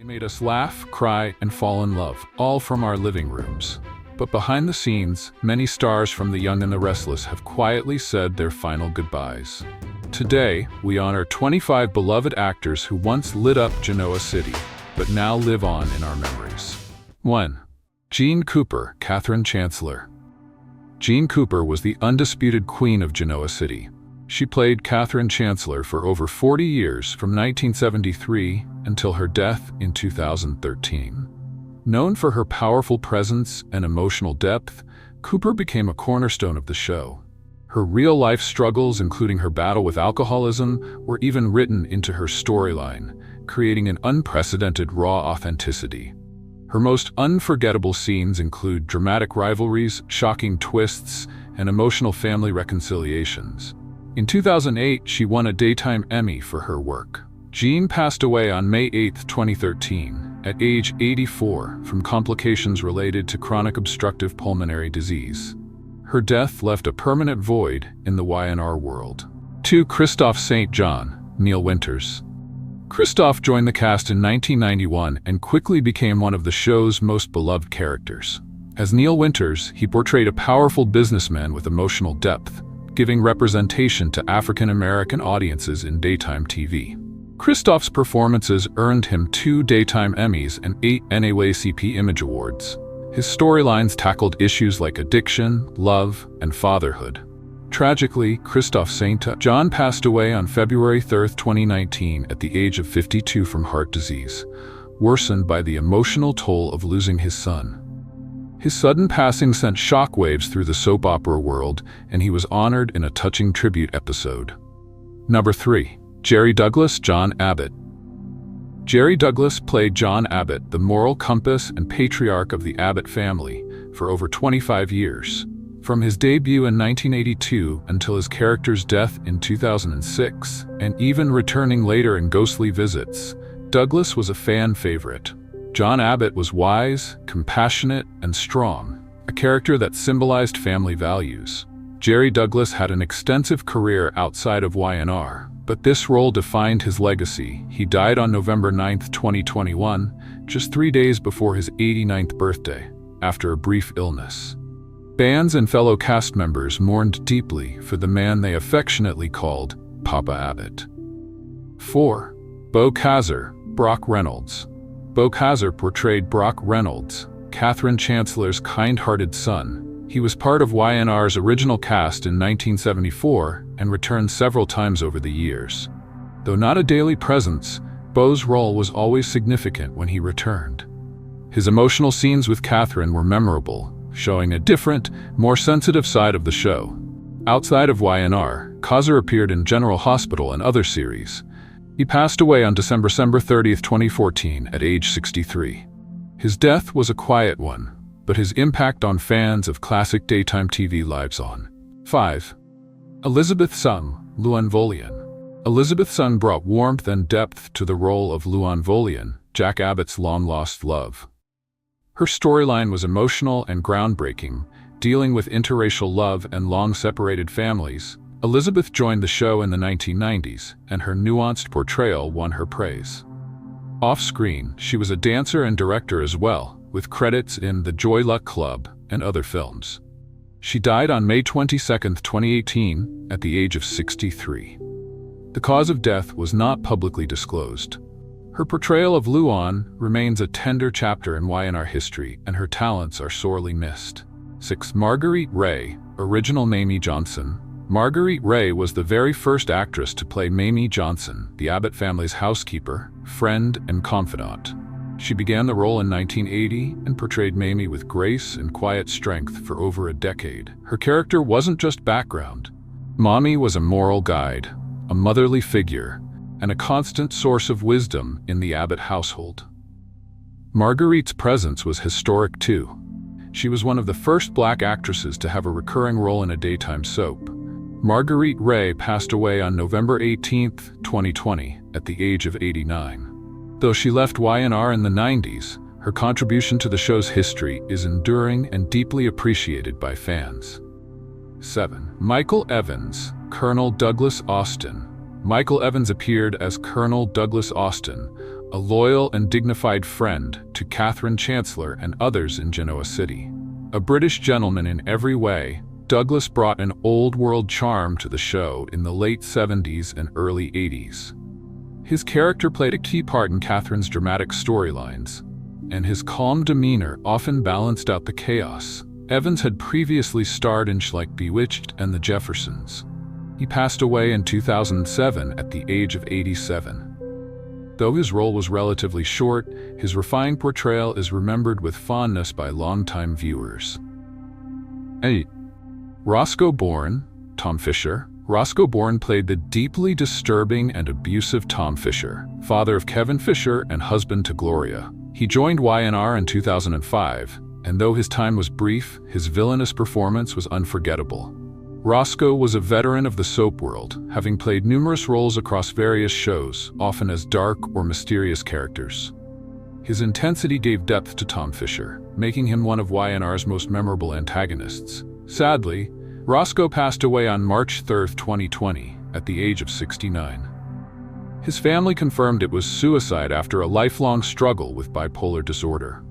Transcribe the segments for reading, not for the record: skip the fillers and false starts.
They made us laugh, cry, and fall in love, all from our living rooms. But behind the scenes, many stars from The Young and the Restless have quietly said their final goodbyes. Today, we honor 25 beloved actors who once lit up Genoa City, but now live on in our memories. 1. Jean Cooper, Catherine Chancellor. Jean Cooper was the undisputed queen of Genoa City. She played Catherine Chancellor for over 40 years, from 1973 until her death in 2013. Known for her powerful presence and emotional depth, Cooper became a cornerstone of the show. Her real-life struggles, including her battle with alcoholism, were even written into her storyline, creating an unprecedented raw authenticity. Her most unforgettable scenes include dramatic rivalries, shocking twists, and emotional family reconciliations. In 2008, she won a Daytime Emmy for her work. Jean passed away on May 8, 2013, at age 84 from complications related to chronic obstructive pulmonary disease. Her death left a permanent void in the Y&R world. 2. Christophe St. John, Neil Winters. Christophe joined the cast in 1991 and quickly became one of the show's most beloved characters. As Neil Winters, he portrayed a powerful businessman with emotional depth, giving representation to African-American audiences in daytime TV. Christophe's performances earned him 2 Daytime Emmys and 8 NAACP Image Awards. His storylines tackled issues like addiction, love, and fatherhood. Tragically, Christophe St. John passed away on February 3, 2019 at the age of 52 from heart disease, worsened by the emotional toll of losing his son. His sudden passing sent shockwaves through the soap opera world, and he was honored in a touching tribute episode. 3. Jerry Douglas, John Abbott. Jerry Douglas played John Abbott, the moral compass and patriarch of the Abbott family, for over 25 years. From his debut in 1982 until his character's death in 2006, and even returning later in ghostly visits, Douglas was a fan favorite. John Abbott was wise, compassionate, and strong, a character that symbolized family values. Jerry Douglas had an extensive career outside of Y&R, but this role defined his legacy. He died on November 9, 2021, just 3 days before his 89th birthday, after a brief illness. Fans and fellow cast members mourned deeply for the man they affectionately called Papa Abbott. 4. Beau Kazar, Brock Reynolds. Beau Kazar portrayed Brock Reynolds, Catherine Chancellor's kind-hearted son. He was part of Y&R's original cast in 1974 and returned several times over the years. Though not a daily presence, Beau's role was always significant when he returned. His emotional scenes with Catherine were memorable, showing a different, more sensitive side of the show. Outside of Y&R, Kazar appeared in General Hospital and other series. He passed away on December 30, 2014, at age 63. His death was a quiet one, but his impact on fans of classic daytime TV lives on. 5. Elizabeth Sung, Luan Volian. Elizabeth Sung brought warmth and depth to the role of Luan Volian, Jack Abbott's long-lost love. Her storyline was emotional and groundbreaking, dealing with interracial love and long-separated families. Elizabeth joined the show in the 1990s, and her nuanced portrayal won her praise. Off-screen, she was a dancer and director as well, with credits in The Joy Luck Club and other films. She died on May 22, 2018, at the age of 63. The cause of death was not publicly disclosed. Her portrayal of Luan remains a tender chapter in Y&R history, and her talents are sorely missed. 6. Marguerite Ray, original Mamie Johnson. Marguerite Ray was the very first actress to play Mamie Johnson, the Abbott family's housekeeper, friend, and confidant. She began the role in 1980 and portrayed Mamie with grace and quiet strength for over a decade. Her character wasn't just background. Mommy was a moral guide, a motherly figure, and a constant source of wisdom in the Abbott household. Marguerite's presence was historic too. She was one of the first Black actresses to have a recurring role in a daytime soap. Marguerite Ray passed away on November 18, 2020, at the age of 89. Though she left Y&R in the 90s, her contribution to the show's history is enduring and deeply appreciated by fans. 7. Michael Evans, Colonel Douglas Austin. Michael Evans appeared as Colonel Douglas Austin, a loyal and dignified friend to Catherine Chancellor and others in Genoa City. A British gentleman in every way, Douglas brought an old-world charm to the show in the late 70s and early 80s. His character played a key part in Catherine's dramatic storylines, and his calm demeanor often balanced out the chaos. Evans had previously starred in like Bewitched and The Jeffersons. He passed away in 2007 at the age of 87. Though his role was relatively short, his refined portrayal is remembered with fondness by longtime viewers. 8. Roscoe Bourne, Tom Fisher. Roscoe Bourne played the deeply disturbing and abusive Tom Fisher, father of Kevin Fisher and husband to Gloria. He joined Y&R in 2005, and though his time was brief, his villainous performance was unforgettable. Roscoe was a veteran of the soap world, having played numerous roles across various shows, often as dark or mysterious characters. His intensity gave depth to Tom Fisher, making him one of Y&R's most memorable antagonists. Sadly, Roscoe passed away on March 3, 2020, at the age of 69. His family confirmed it was suicide after a lifelong struggle with bipolar disorder.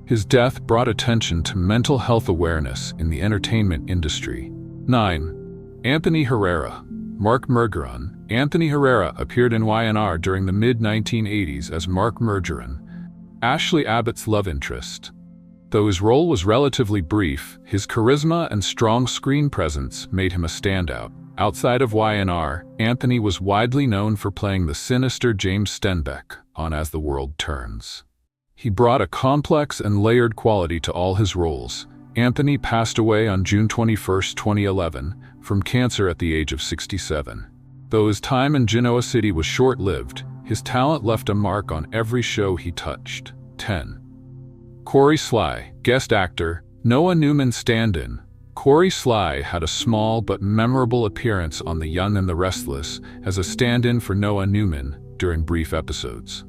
His death brought attention to mental health awareness in the entertainment industry. 9. Anthony Herrera. Mark Mergeron. Anthony Herrera appeared in Y&R during the mid-1980s as Mark Mergeron, Ashley Abbott's love interest. Though his role was relatively brief, his charisma and strong screen presence made him a standout. Outside of Y&R, Anthony was widely known for playing the sinister James Stenbeck on As the World Turns. He brought a complex and layered quality to all his roles. Anthony passed away on June 21, 2011, from cancer at the age of 67. Though his time in Genoa City was short-lived, his talent left a mark on every show he touched. 10. Corey Sly, guest actor, Noah Newman stand-in. Corey Sly had a small but memorable appearance on The Young and the Restless as a stand-in for Noah Newman during brief episodes.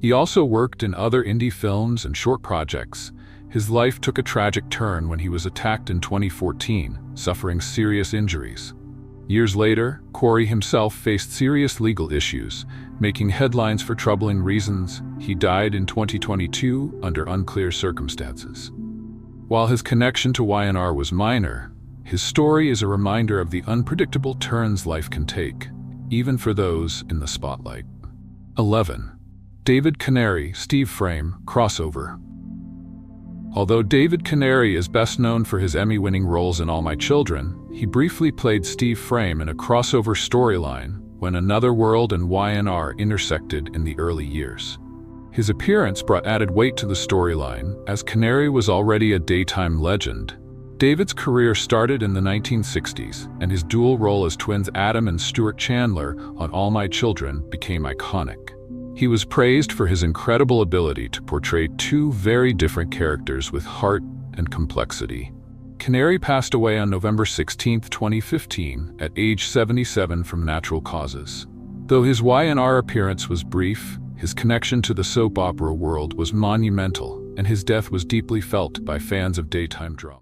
He also worked in other indie films and short projects. His life took a tragic turn when he was attacked in 2014, suffering serious injuries. Years later, Corey himself faced serious legal issues, making headlines for troubling reasons. He died in 2022 under unclear circumstances. While his connection to Y&R was minor, his story is a reminder of the unpredictable turns life can take, even for those in the spotlight. 11. David Canary, Steve Frame, crossover. Although David Canary is best known for his Emmy-winning roles in All My Children, he briefly played Steve Frame in a crossover storyline when Another World and Y&R intersected in the early years. His appearance brought added weight to the storyline, as Canary was already a daytime legend. David's career started in the 1960s, and his dual role as twins Adam and Stuart Chandler on All My Children became iconic. He was praised for his incredible ability to portray two very different characters with heart and complexity. Canary passed away on November 16, 2015, at age 77 from natural causes. Though his Y&R appearance was brief, his connection to the soap opera world was monumental, and his death was deeply felt by fans of daytime drama.